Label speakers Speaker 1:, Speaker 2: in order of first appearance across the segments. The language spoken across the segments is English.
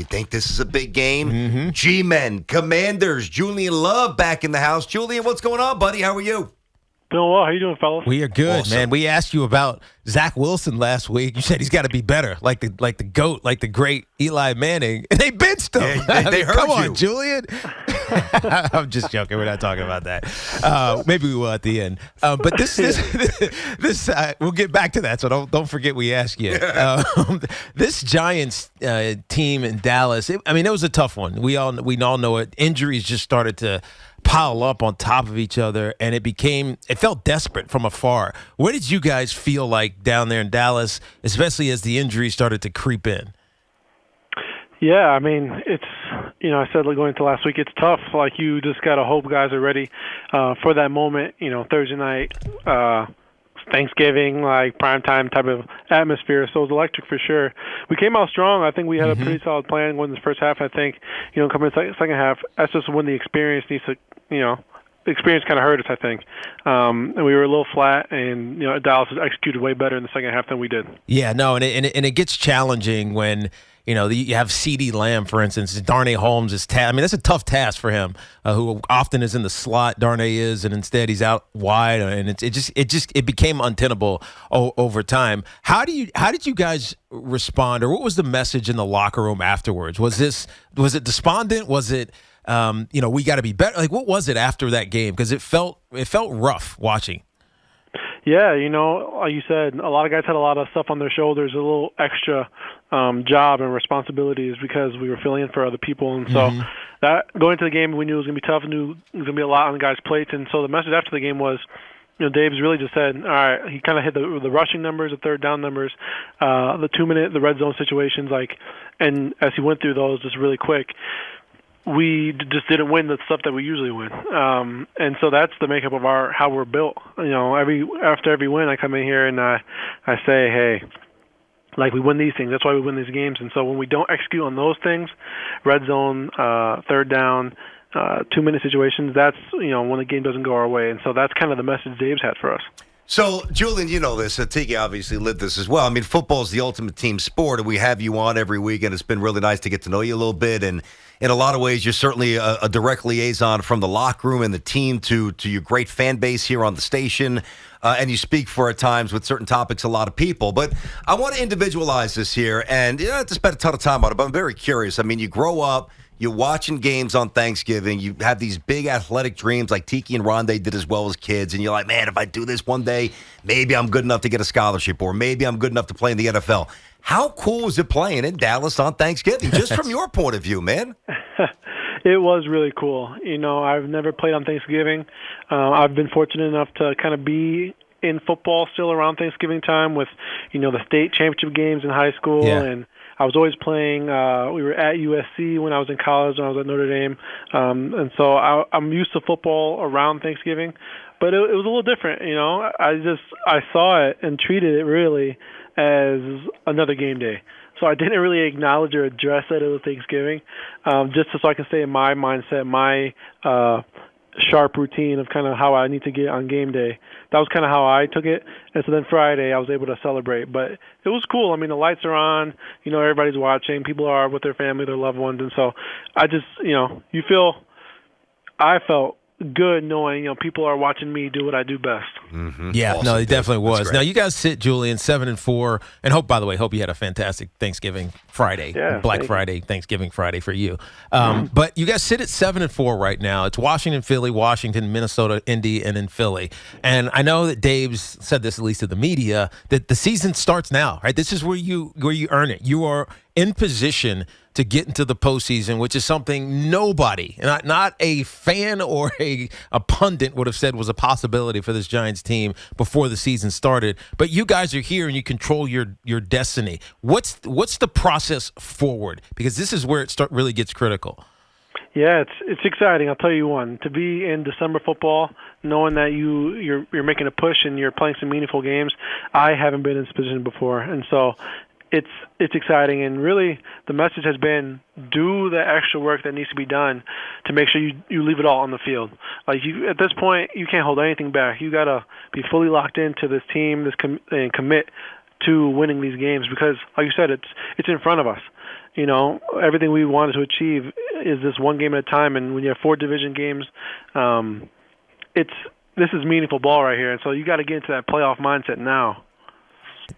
Speaker 1: You think this is a big game? G-Men, Commanders, Julian Love back in the house. Julian, what's going on, buddy? How are you?
Speaker 2: Doing well. How you doing, fellas?
Speaker 3: We are good,
Speaker 1: Awesome.
Speaker 3: man. We asked you about Zach Wilson last week. You said he's got to be better, like the GOAT, like the great Eli Manning. And they benched him.
Speaker 1: Yeah, they heard
Speaker 3: Come
Speaker 1: you.
Speaker 3: on, Julian. I'm just joking. We're not talking about that. Maybe we will at the end. But this we'll get back to that. So don't forget we asked you. This Giants team in Dallas. It was a tough one. We all know it. Injuries just started to pile up on top of each other, and it felt desperate from afar. What did you guys feel like down there in Dallas, especially as the injuries started to creep in?
Speaker 2: Yeah, it's, I said going into last week, it's tough. Like, you just got to hope guys are ready for that moment, Thursday night, Thanksgiving, like primetime type of atmosphere. So it was electric for sure. We came out strong. I think we had a pretty solid plan going in the first half. I think, coming in the second half, that's just when the experience needs to, the experience kind of hurt us, I think. And we were a little flat, and, Dallas has executed way better in the second half than we did.
Speaker 3: Yeah, no, and it gets challenging when, you have CeeDee Lamb, for instance. Darnay Holmes is that's a tough task for him, who often is in the slot. Darnay is, and instead he's out wide, and it became untenable over time. How did you guys respond, or what was the message in the locker room afterwards? Was it despondent? Was it we got to be better? Like, what was it after that game? Because it felt rough watching.
Speaker 2: Yeah, like you said, a lot of guys had a lot of stuff on their shoulders, a little extra job and responsibilities because we were filling in for other people. And so that going into the game, we knew it was going to be tough, knew it was going to be a lot on the guys' plates. And so the message after the game was, Dave's really just said, all right, he kind of hit the rushing numbers, the third down numbers, the 2-minute, the red zone situations, and as he went through those just really quick, we just didn't win the stuff that we usually win. And so that's the makeup of how we're built. After every win, I come in here and I say, hey, we win these things. That's why we win these games. And so when we don't execute on those things, red zone, third down, 2-minute situations, that's, when the game doesn't go our way. And so that's kind of the message Dave's had for us.
Speaker 1: So, Julian, you know this. Tiki obviously lived this as well. Football is the ultimate team sport, and we have you on every week, and it's been really nice to get to know you a little bit. And in a lot of ways, you're certainly a direct liaison from the locker room and the team to your great fan base here on the station. And you speak for, at times, with certain topics, a lot of people. But I want to individualize this here, and you don't have to spend a ton of time on it, but I'm very curious. You grow up, you're watching games on Thanksgiving. You have these big athletic dreams like Tiki and Rondé did as well as kids. And you're like, man, if I do this one day, maybe I'm good enough to get a scholarship, or maybe I'm good enough to play in the NFL. How cool is it playing in Dallas on Thanksgiving, just from your point of view, man?
Speaker 2: It was really cool. I've never played on Thanksgiving. I've been fortunate enough to kind of be in football still around Thanksgiving time with, the state championship games in high school.
Speaker 3: Yeah.
Speaker 2: And I was always playing. We were at USC when I was in college, when I was at Notre Dame. And so I'm used to football around Thanksgiving. But it was a little different, I saw it and treated it really as another game day. So I didn't really acknowledge or address that it was Thanksgiving, just so I can stay in my mindset, my sharp routine of kind of how I need to get on game day. That was kind of how I took it. And so then Friday I was able to celebrate. But it was cool. The lights are on. Everybody's watching. People are with their family, their loved ones. And so I just, I felt good knowing, people are watching me do what I do best.
Speaker 1: Mm-hmm.
Speaker 3: Yeah,
Speaker 1: Awesome,
Speaker 3: no, it
Speaker 1: dude.
Speaker 3: definitely was.
Speaker 1: That's
Speaker 3: Now,
Speaker 1: great.
Speaker 3: you guys sit, Julian, 7-4, and hope you had a fantastic Thanksgiving Friday, Black Friday, Thanksgiving Friday for you. But you guys sit at 7-4 right now. It's Washington, Philly, Washington, Minnesota, Indy, and then Philly. And I know that Dave's said this, at least to the media, that the season starts now, right? This is where you earn it. You are in position to get into the postseason, which is something nobody, not a fan or a pundit would have said was a possibility for this Giants team before the season started. But you guys are here and you control your destiny. What's the process forward? Because this is where it really gets critical.
Speaker 2: Yeah, it's exciting. I'll tell you one. To be in December football, knowing that you're making a push and you're playing some meaningful games, I haven't been in this position before, and so it's exciting. And really, the message has been do the extra work that needs to be done to make sure you leave it all on the field. At this point, you can't hold anything back. You gotta be fully locked into this team, and commit to winning these games because, like you said, it's in front of us. everything we wanted to achieve is this one game at a time. And when you have 4 division games, this is meaningful ball right here. And so you got to get into that playoff mindset now.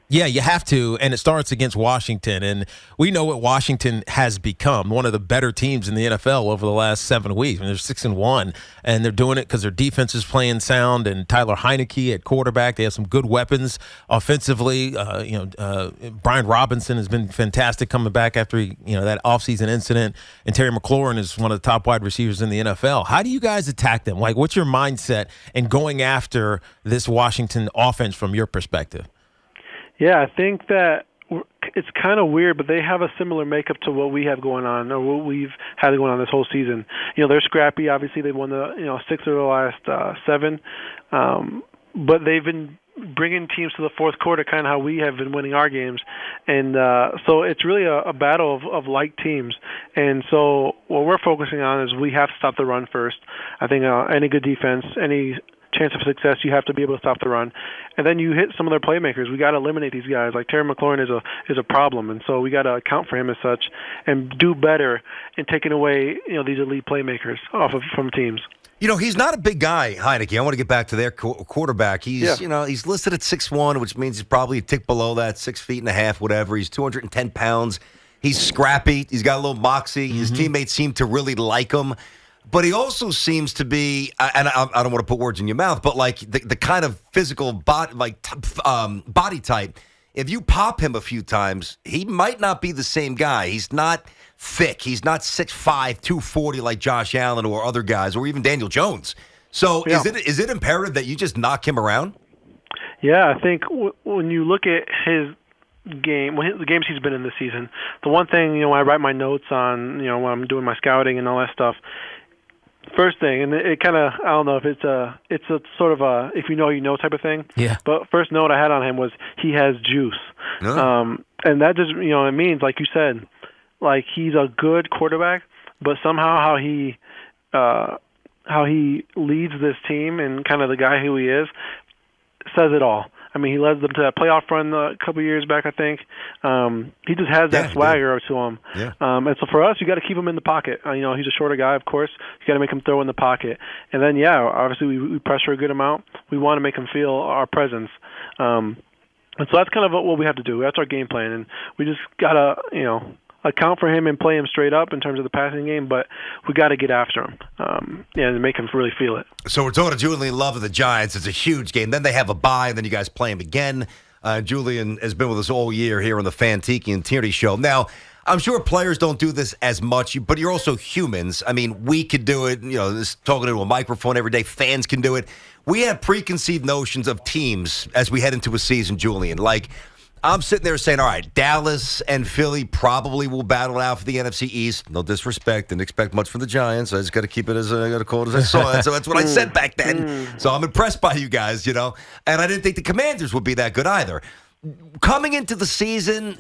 Speaker 3: Yeah, you have to, and it starts against Washington. And we know what Washington has become, one of the better teams in the NFL over the last 7 weeks. I mean, they're 6-1, and they're doing it because their defense is playing sound, and Tyler Heineke at quarterback. They have some good weapons offensively. Brian Robinson has been fantastic coming back after that offseason incident, and Terry McLaurin is one of the top wide receivers in the NFL. How do you guys attack them? Like, what's your mindset in going after this Washington offense from your perspective?
Speaker 2: Yeah, I think that it's kind of weird, but they have a similar makeup to what we have going on, or what we've had going on this whole season. They're scrappy. Obviously, they won the 6 of the last 7, but they've been bringing teams to the fourth quarter, kind of how we have been winning our games, and so it's really a battle of like teams. And so what we're focusing on is we have to stop the run first. I think any good defense, any chance of success, you have to be able to stop the run, and then you hit some of their playmakers. We got to eliminate these guys. Like Terry McLaurin is a problem, and so we got to account for him as such, and do better in taking away these elite playmakers from teams.
Speaker 1: He's not a big guy, Heineke. I want to get back to their quarterback. He's he's listed at 6'1", which means he's probably a tick below that, 6 feet and a half, whatever. He's 210 pounds. He's scrappy. He's got a little moxie. His teammates seem to really like him. But he also seems to be, and I don't want to put words in your mouth, but like the kind of physical body type. If you pop him a few times, he might not be the same guy. He's not thick. He's not 6'5", 240 like Josh Allen or other guys, or even Daniel Jones. So is it imperative that you just knock him around?
Speaker 2: Yeah, I think when you look at his game, the games he's been in this season, the one thing, when I write my notes on, when I'm doing my scouting and all that stuff, first thing, and it kind of, I don't know if it's a sort of a if you know type of thing. Yeah. But first note I had on him was he has juice. Oh. And that just, it means, like you said, like he's a good quarterback, but somehow how he leads this team and kind of the guy who he is says it all. I mean, he led them to that playoff run a couple of years back, I think. He just has that swagger to him. Yeah. And so for us, you got to keep him in the pocket. He's a shorter guy, of course. You got to make him throw in the pocket. And then, obviously we pressure a good amount. We want to make him feel our presence. And so that's kind of what we have to do. That's our game plan. And we just got to, account for him and play him straight up in terms of the passing game, but we got to get after him and make him really feel it.
Speaker 1: So we're talking to Julian Love of the Giants. It's a huge game. Then they have a bye, and then you guys play him again. Julian has been with us all year here on the Fan Tiki and Tierney Show. Now, I'm sure players don't do this as much, but you're also humans. I mean, we could do it, talking into a microphone every day. Fans can do it. We have preconceived notions of teams as we head into a season, Julian. Like, I'm sitting there saying, all right, Dallas and Philly probably will battle out for the NFC East. No disrespect, didn't expect much from the Giants. I just got to keep it as I got to call it as I saw it. So that's what I said back then. So I'm impressed by you guys, And I didn't think the Commanders would be that good either. Coming into the season,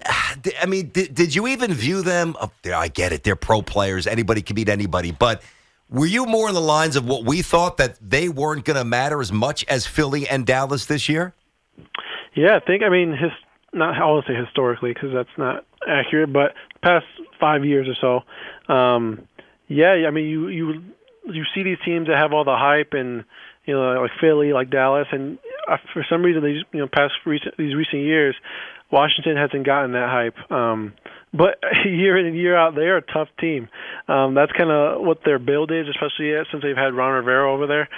Speaker 1: I mean, did you even view them? Oh, I get it. They're pro players. Anybody can beat anybody. But were you more in the lines of what we thought, that they weren't going to matter as much as Philly and Dallas this year?
Speaker 2: Yeah, I won't say historically because that's not accurate, but the past 5 years or so, I mean, you see these teams that have all the hype, and like Philly, like Dallas, and for some reason these recent years, Washington hasn't gotten that hype. But year in and year out, they're a tough team. That's kind of what their build is, especially since they've had Ron Rivera over there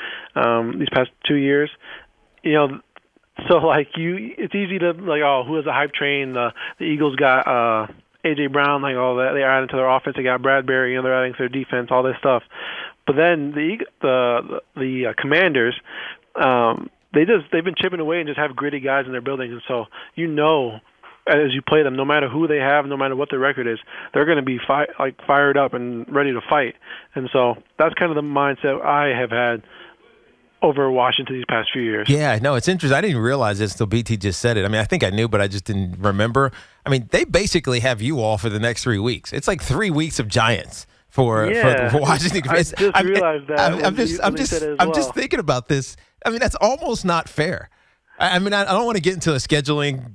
Speaker 2: these past 2 years. So, it's easy to, who has a hype train? The Eagles got A.J. Brown, all that. They're adding to their offense. They got Bradbury, they're adding to their defense, all this stuff. But then the Commanders, they've been chipping away and just have gritty guys in their buildings. And so, as you play them, no matter who they have, no matter what their record is, they're going to be fired up and ready to fight. And so that's kind of the mindset I have had over Washington these past few years.
Speaker 3: Yeah, no, it's interesting. I didn't realize this till BT just said it. I mean, I think I knew, but I just didn't remember. I mean, they basically have you all for the next 3 weeks. It's like 3 weeks of Giants for Washington.
Speaker 2: I just realized that.
Speaker 3: I'm just thinking about this. I mean, that's almost not fair. I mean, I don't want to get into a scheduling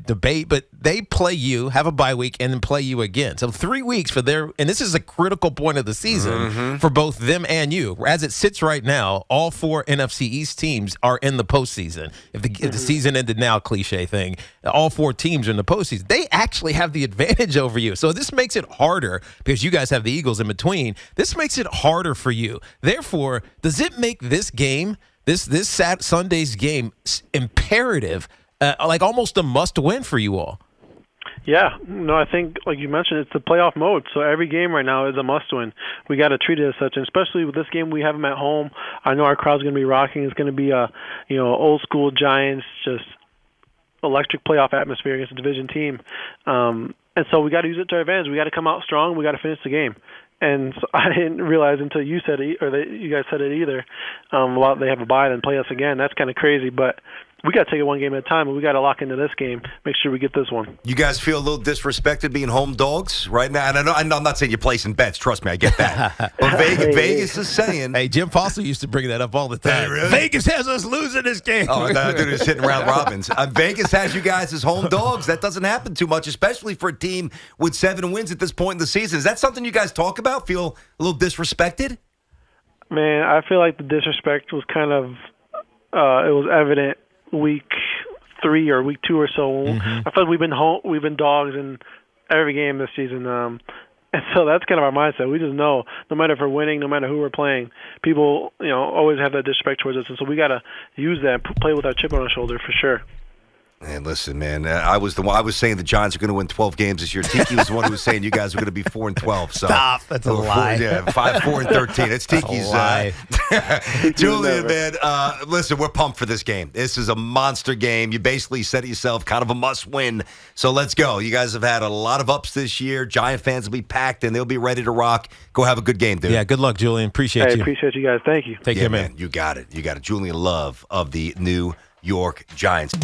Speaker 3: debate, but they play you, have a bye week, and then play you again. So 3 weeks for and this is a critical point of the season for both them and you. As it sits right now, all 4 NFC East teams are in the postseason. If the season ended now, cliche thing, all 4 teams are in the postseason. They actually have the advantage over you. So this makes it harder because you guys have the Eagles in between. This makes it harder for you. Therefore, does it make this game, this Sunday's game, imperative, like almost a must-win for you all?
Speaker 2: Yeah, no, I think, like you mentioned, it's the playoff mode. So every game right now is a must-win. We got to treat it as such, and especially with this game, we have them at home. I know our crowd's going to be rocking. It's going to be a, old school Giants, just electric playoff atmosphere against a division team. And so we got to use it to our advantage. We got to come out strong. We got to finish the game. And so I didn't realize until you said it, or you guys said it either, about they have a bye and play us again. That's kind of crazy, but we got to take it one game at a time, and we got to lock into this game, make sure we get this one.
Speaker 1: You guys feel a little disrespected being home dogs right now? And I'm not saying you're placing bets. Trust me, I get that. But Vegas is saying.
Speaker 3: Hey, Jim Foster used to bring that up all the time.
Speaker 1: Hey, really?
Speaker 3: Vegas has us losing this game.
Speaker 1: Oh, that dude is hitting round robins. Vegas has you guys as home dogs. That doesn't happen too much, especially for a team with 7 wins at this point in the season. Is that something you guys talk about? Feel a little disrespected?
Speaker 2: Man, I feel like the disrespect was kind of it was evident week 3 or week 2 or so. I feel like we've been dogs in every game this season, and so that's kind of our mindset. We just know, no matter if we're winning, no matter who we're playing, people always have that disrespect towards us, and so we got to use that, play with our chip on our shoulder for sure.
Speaker 1: And listen, man, I was saying the Giants are going to win 12 games this year. Tiki was the one who was saying you guys are going to be 4-12. So
Speaker 3: stop, that's a lie.
Speaker 1: 5-4-13. It's Tiki's
Speaker 3: lie.
Speaker 1: Julian, man. Listen, we're pumped for this game. This is a monster game. You basically set yourself kind of a must-win. So let's go. You guys have had a lot of ups this year. Giant fans will be packed and they'll be ready to rock. Go have a good game, dude.
Speaker 3: Yeah, good luck, Julian. Appreciate you.
Speaker 2: Appreciate you guys. Thank you.
Speaker 3: Take care, man.
Speaker 1: You got it. You got it. Julian Love of the New York Giants.